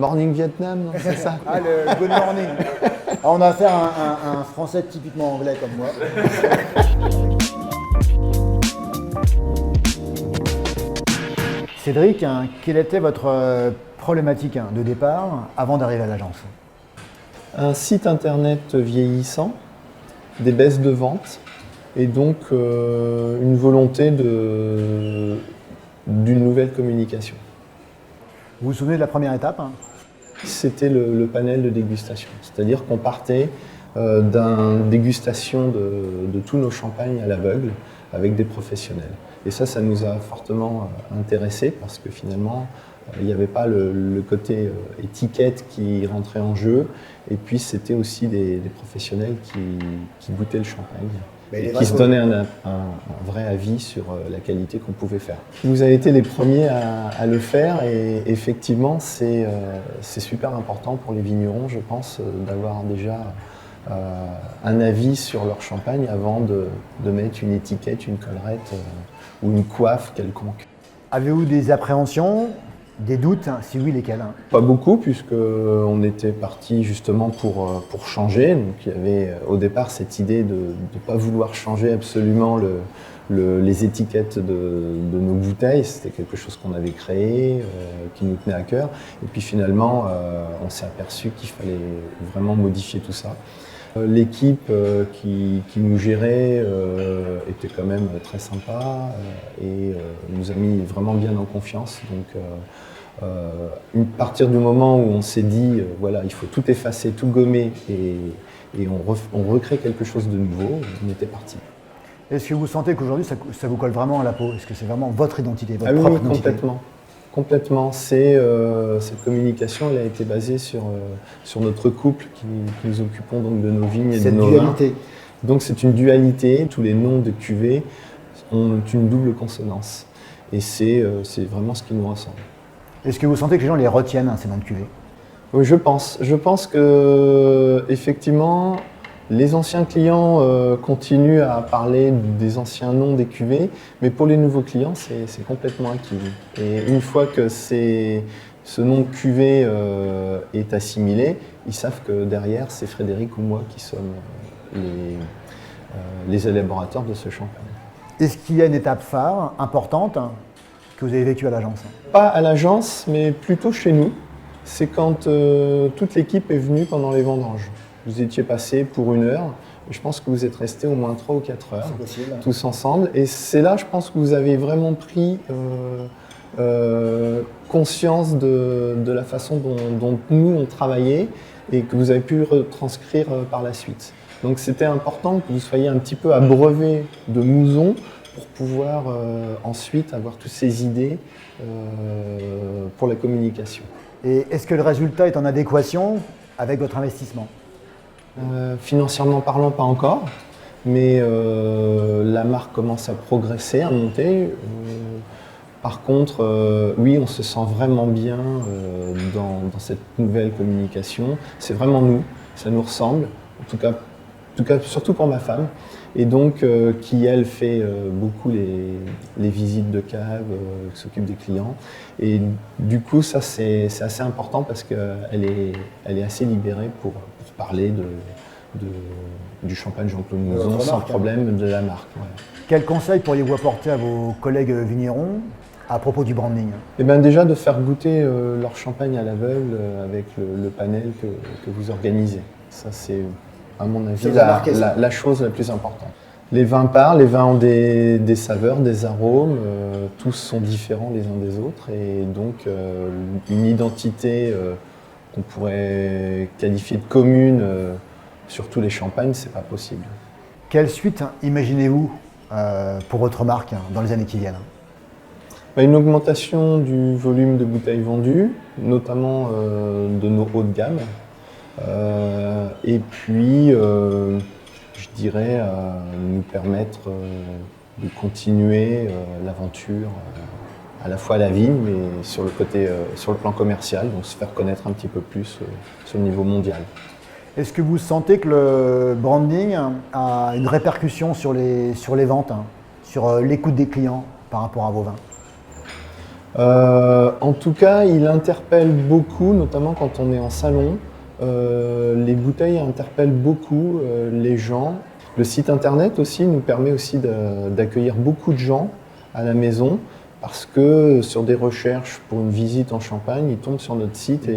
Morning Vietnam, non, c'est ça? Ah, le good morning. Ah, on a affaire à un Français typiquement anglais comme moi. Cédric, quelle était votre problématique de départ avant d'arriver à l'agence? Un site internet vieillissant, des baisses de vente et donc une volonté d'une nouvelle communication. Vous vous souvenez de la première étape? C'était le panel de dégustation, c'est-à-dire qu'on partait d'une dégustation de tous nos champagnes à l'aveugle avec des professionnels. Et ça nous a fortement intéressés parce que finalement, il n'y avait pas le côté étiquette qui rentrait en jeu. Et puis, c'était aussi des professionnels qui goûtaient le champagne et qui se donnaient un vrai avis sur la qualité qu'on pouvait faire. Vous avez été les premiers à le faire et effectivement, c'est super important pour les vignerons, je pense, d'avoir déjà un avis sur leur champagne avant de mettre une étiquette, une collerette ou une coiffe quelconque. Avez-vous des appréhensions, des doutes? Si oui, lesquels? Pas beaucoup, puisqu'on était parti justement pour changer. Donc, il y avait au départ cette idée de ne pas vouloir changer absolument les étiquettes de nos bouteilles. C'était quelque chose qu'on avait créé, qui nous tenait à cœur. Et puis finalement, on s'est aperçu qu'il fallait vraiment modifier tout ça. L'équipe qui nous gérait était quand même très sympa et nous a mis vraiment bien en confiance. Donc, à partir du moment où on s'est dit, voilà, il faut tout effacer, tout gommer et on recrée quelque chose de nouveau, on était parti. Est-ce que vous sentez qu'aujourd'hui ça vous colle vraiment à la peau? Est-ce que c'est vraiment votre identité, votre propre identité? Complètement. Complètement. Cette communication, elle a été basée sur notre couple qui nous occupons donc de nos vignes et de nos vins. Cette dualité. Donc c'est une dualité. Tous les noms de cuvées ont une double consonance. Et c'est vraiment ce qui nous ressemble. Est-ce que vous sentez que les gens les retiennent, ces noms de cuvées? Oui, je pense. Je pense que effectivement, les anciens clients continuent à parler des anciens noms des cuvées, mais pour les nouveaux clients, c'est complètement acquis. Et une fois que ce nom de cuvée est assimilé, ils savent que derrière, c'est Frédéric ou moi qui sommes les élaborateurs de ce champagne. Est-ce qu'il y a une étape phare, importante, que vous avez vécue à l'agence? Pas à l'agence, mais plutôt chez nous. C'est quand toute l'équipe est venue pendant les vendanges. Vous étiez passé pour 1 heure, et je pense que vous êtes resté au moins 3 ou 4 heures, tous ensemble. Et c'est là, je pense que vous avez vraiment pris conscience de la façon dont nous, on travaillait et que vous avez pu retranscrire par la suite. Donc c'était important que vous soyez un petit peu abreuvé de mousson pour pouvoir ensuite avoir toutes ces idées pour la communication. Et est-ce que le résultat est en adéquation avec votre investissement? Financièrement parlant, pas encore, mais la marque commence à progresser, à monter. Par contre, oui, on se sent vraiment bien dans cette nouvelle communication. C'est vraiment nous, ça nous ressemble, en tout cas surtout pour ma femme. Et donc, qui elle fait beaucoup les visites de cave, qui s'occupe des clients. Et du coup, ça c'est assez important parce qu'elle est assez libérée pour parler du champagne Jean-Claude Mouzon sans problème de la marque. Ouais. Quel conseil pourriez-vous apporter à vos collègues vignerons à propos du branding? Eh bien, déjà de faire goûter leur champagne à l'aveugle avec le panel que vous organisez. Ça c'est, à mon avis, la chose la plus importante. Les vins parlent, les vins ont des saveurs, des arômes, tous sont différents les uns des autres et donc une identité qu'on pourrait qualifier de commune sur tous les champagnes, c'est pas possible. Quelle suite imaginez-vous pour votre marque dans les années qui viennent? Une augmentation du volume de bouteilles vendues, notamment de nos hauts de gamme. Et puis, je dirais, nous permettre de continuer l'aventure à la fois à la vigne, mais sur le plan commercial, donc se faire connaître un petit peu plus sur le niveau mondial. Est-ce que vous sentez que le branding a une répercussion sur les ventes, sur l'écoute des clients par rapport à vos vins? En tout cas, il interpelle beaucoup, notamment quand on est en salon. Les bouteilles interpellent beaucoup les gens. Le site internet aussi nous permet aussi d'accueillir beaucoup de gens à la maison parce que sur des recherches pour une visite en Champagne, ils tombent sur notre site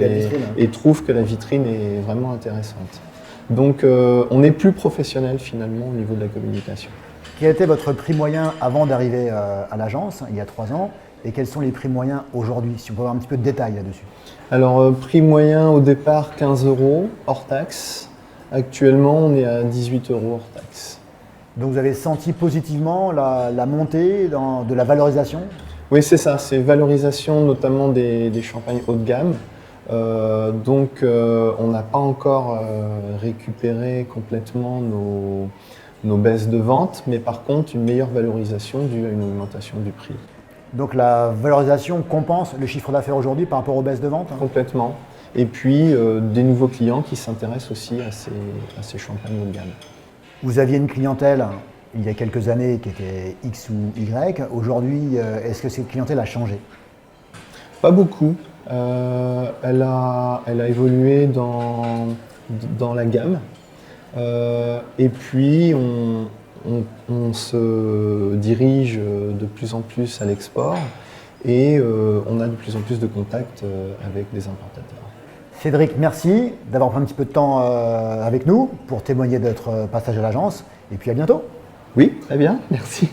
et trouvent que la vitrine est vraiment intéressante. Donc on est plus professionnel finalement au niveau de la communication. Quel était votre prix moyen avant d'arriver à l'agence, il y a 3 ans, et quels sont les prix moyens aujourd'hui, si on peut avoir un petit peu de détails là-dessus? Alors prix moyen au départ 15 € hors taxe. Actuellement on est à 18 € hors taxe. Donc vous avez senti positivement la montée de la valorisation? Oui, c'est ça, c'est valorisation notamment des champagnes haut de gamme. On n'a pas encore récupéré complètement nos baisses de vente, mais par contre une meilleure valorisation due à une augmentation du prix. Donc la valorisation compense le chiffre d'affaires aujourd'hui par rapport aux baisses de vente, hein? Complètement. Et puis des nouveaux clients qui s'intéressent aussi à ces champagnes haut de gamme. Vous aviez une clientèle il y a quelques années qui était X ou Y. Aujourd'hui, est-ce que cette clientèle a changé? Pas beaucoup. Elle a évolué dans la gamme. Et puis on se dirige de plus en plus à l'export et on a de plus en plus de contacts avec des importateurs. Cédric, merci d'avoir pris un petit peu de temps avec nous pour témoigner de votre passage à l'agence. Et puis à bientôt. Oui, très bien, merci.